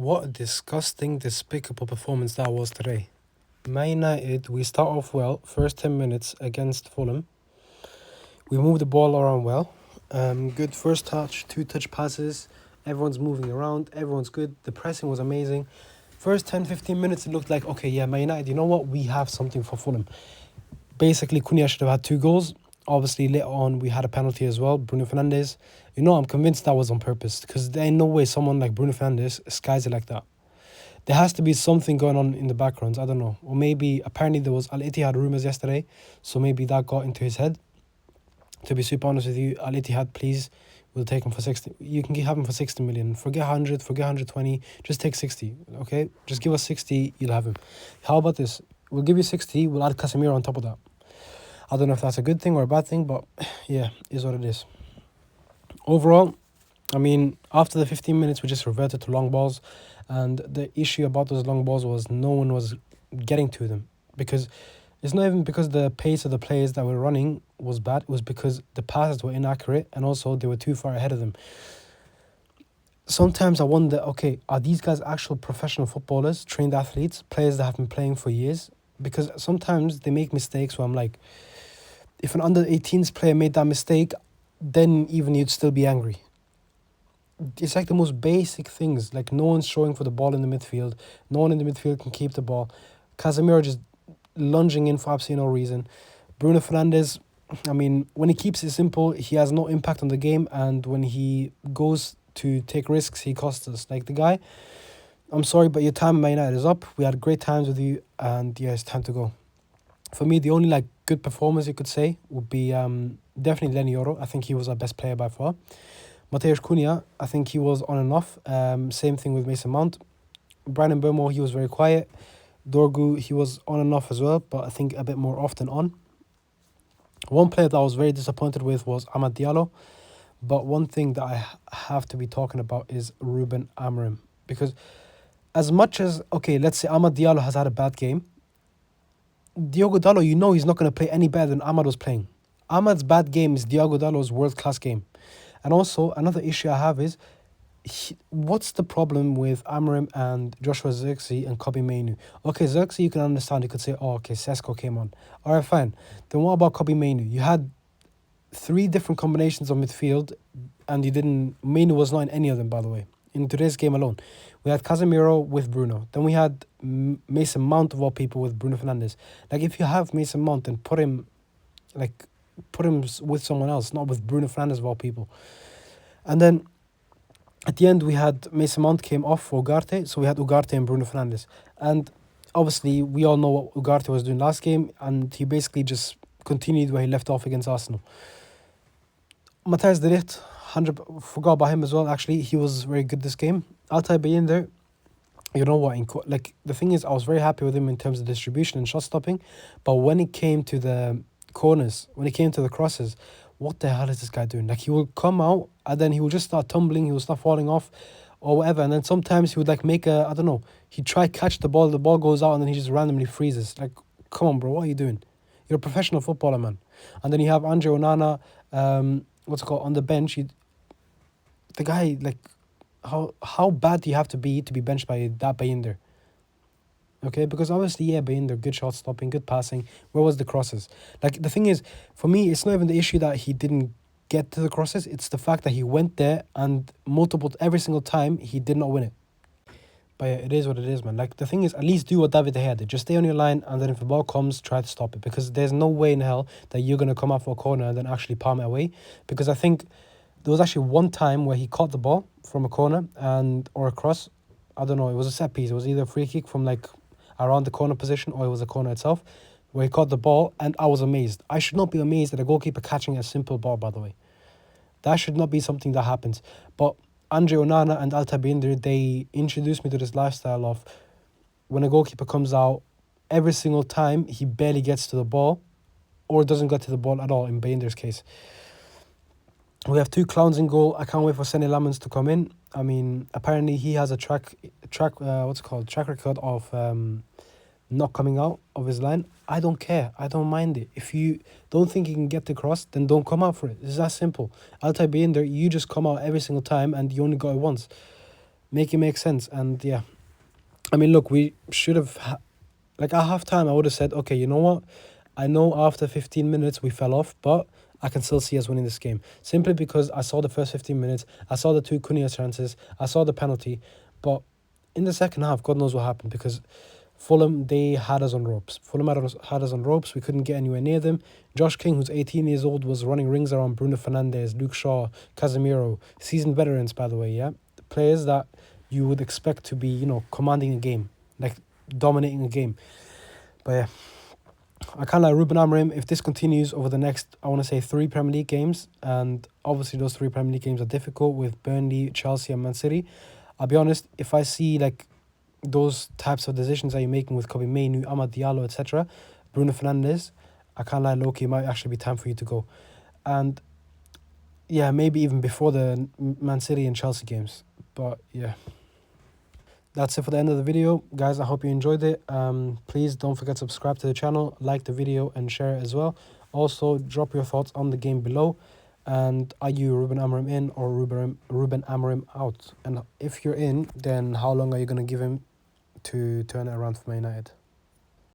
What a disgusting, despicable performance that was today. Man United, we start off well, first 10 minutes against Fulham. We move the ball around well. Good first touch, two touch passes. Everyone's moving around, everyone's good. The pressing was amazing. First 10, 15 minutes, it looked like, okay, yeah, Man United, you know what? We have something for Fulham. Basically, Cunha should have had 2 goals. Obviously, later on, we had a penalty as well. Bruno Fernandes. I'm convinced that was on purpose because there ain't no way someone like Bruno Fernandes skies it like that. There has to be something going on in the background. I don't know. Or maybe, apparently, there was Al Ittihad rumours yesterday. So maybe that got into his head. To be super honest with you, Al Ittihad, please, we'll take him for 60. You can have him for 60 million. Forget 100, forget 120. Just take 60, okay? Just give us 60, you'll have him. How about this? We'll give you 60, we'll add Casemiro on top of that. I don't know if that's a good thing or a bad thing, but yeah, is what it is. Overall, after the 15 minutes, we just reverted to long balls. And the issue about those long balls was no one was getting to them. Because it's not even because the pace of the players that were running was bad. It was because the passes were inaccurate and also they were too far ahead of them. Sometimes I wonder, okay, are these guys actual professional footballers, trained athletes, players that have been playing for years? Because sometimes they make mistakes where I'm like, if an under-18s player made that mistake, then even you'd still be angry. It's like the most basic things. Like no one's showing for the ball in the midfield. No one in the midfield can keep the ball. Casemiro just lunging in for absolutely no reason. Bruno Fernandes, when he keeps it simple, he has no impact on the game. And when he goes to take risks, he costs us. Like the guy, I'm sorry, but your time at Man United is up. We had great times with you. And yeah, it's time to go. For me, the only good performance you could say would be definitely Lenny Yoro. I think he was our best player by far. Mateusz Cunha, I think he was on and off. Same thing with Mason Mount. Brandon Burmo, he was very quiet. Dorgu, he was on and off as well, but I think a bit more off than on. One player that I was very disappointed with was Amad Diallo. But one thing that I have to be talking about is Ruben Amorim. Because as much as, okay, let's say Amad Diallo has had a bad game, Diogo Dalot, he's not going to play any better than Amad was playing. Amad's bad game is Diogo Dalot's world-class game. And also, another issue I have is, what's the problem with Amorim and Joshua Zirkzee and Kobe Mainu? Okay, Zirkzee, you can understand. You could say, oh, okay, Sesko came on. All right, fine. Then what about Kobe Mainu? You had 3 different combinations of midfield, and Mainu was not in any of them, by the way, in today's game alone. We had Casemiro with Bruno. Then we had Mason Mount, of all people, with Bruno Fernandes. Like, if you have Mason Mount, then put him with someone else, not with Bruno Fernandes, of all people. And then at the end, we had Mason Mount came off for Ugarte, so we had Ugarte and Bruno Fernandes. And obviously, we all know what Ugarte was doing last game, and he basically just continued where he left off against Arsenal. Matthijs de Ligt, forgot about him as well, actually. He was very good this game. Altay Bayindir, you know what, the thing is, I was very happy with him in terms of distribution and shot stopping, but when it came to the corners, when it came to the crosses, what the hell is this guy doing? Like, he will come out and then he will just start tumbling, he will start falling off or whatever, and then sometimes he would make he'd try catch the ball goes out and then he just randomly freezes. Like, come on, bro, what are you doing? You're a professional footballer, man. And then you have Andre Onana, on the bench. The guy, how bad do you have to be benched by that Bayindir? Okay, because obviously, yeah, Bayindir, good shot stopping, good passing. Where was the crosses? Like, the thing is, for me, it's not even the issue that he didn't get to the crosses. It's the fact that he went there and every single time, he did not win it. But yeah, it is what it is, man. Like, the thing is, at least do what David De Gea did. Just stay on your line, and then if the ball comes, try to stop it. Because there's no way in hell that you're going to come out for a corner and then actually palm it away. Because I think there was actually one time where he caught the ball from a corner or a cross. I don't know, it was a set piece. It was either a free kick from around the corner position or it was a corner itself where he caught the ball, and I was amazed. I should not be amazed at a goalkeeper catching a simple ball, by the way. That should not be something that happens. But Andre Onana and Altay Bayindir, they introduced me to this lifestyle of when a goalkeeper comes out, every single time he barely gets to the ball or doesn't get to the ball at all in Bayindir's case. We have 2 clowns in goal. I can't wait for Senne Lammens to come in. Apparently he has a track record of not coming out of his line. I don't care. I don't mind it. If you don't think you can get the cross, then don't come out for it. It's that simple. Altay Bayindir, you just come out every single time and you only got it once. make it make sense. And yeah, I mean, look, we should have like at halftime. I would have said, okay, you know what? I know after 15 minutes we fell off, but I can still see us winning this game simply because I saw the first 15 minutes. I saw the two Cunha chances. I saw the penalty, but in the second half, God knows what happened because Fulham, they had us on ropes. Fulham had us on ropes. We couldn't get anywhere near them. Josh King, who's 18 years old, was running rings around Bruno Fernandes, Luke Shaw, Casemiro. Seasoned veterans, by the way, yeah? Players that you would expect to be, commanding a game, like dominating a game. But yeah, I kind of like Ruben Amorim. If this continues over the next, I want to say 3 Premier League games, and obviously those 3 Premier League games are difficult with Burnley, Chelsea and Man City. I'll be honest, if I see like those types of decisions that you're making with Kobe Mainoo, Amad Diallo, etc., Bruno Fernandes, I kind of like Loki. It might actually be time for you to go. And yeah, maybe even before the Man City and Chelsea games. But yeah, that's it for the end of the video. Guys, I hope you enjoyed it. Please don't forget to subscribe to the channel, like the video and share it as well. Also, drop your thoughts on the game below. And are you Ruben Amorim in or Ruben Amorim out? And if you're in, then how long are you going to give him to turn it around for Man United?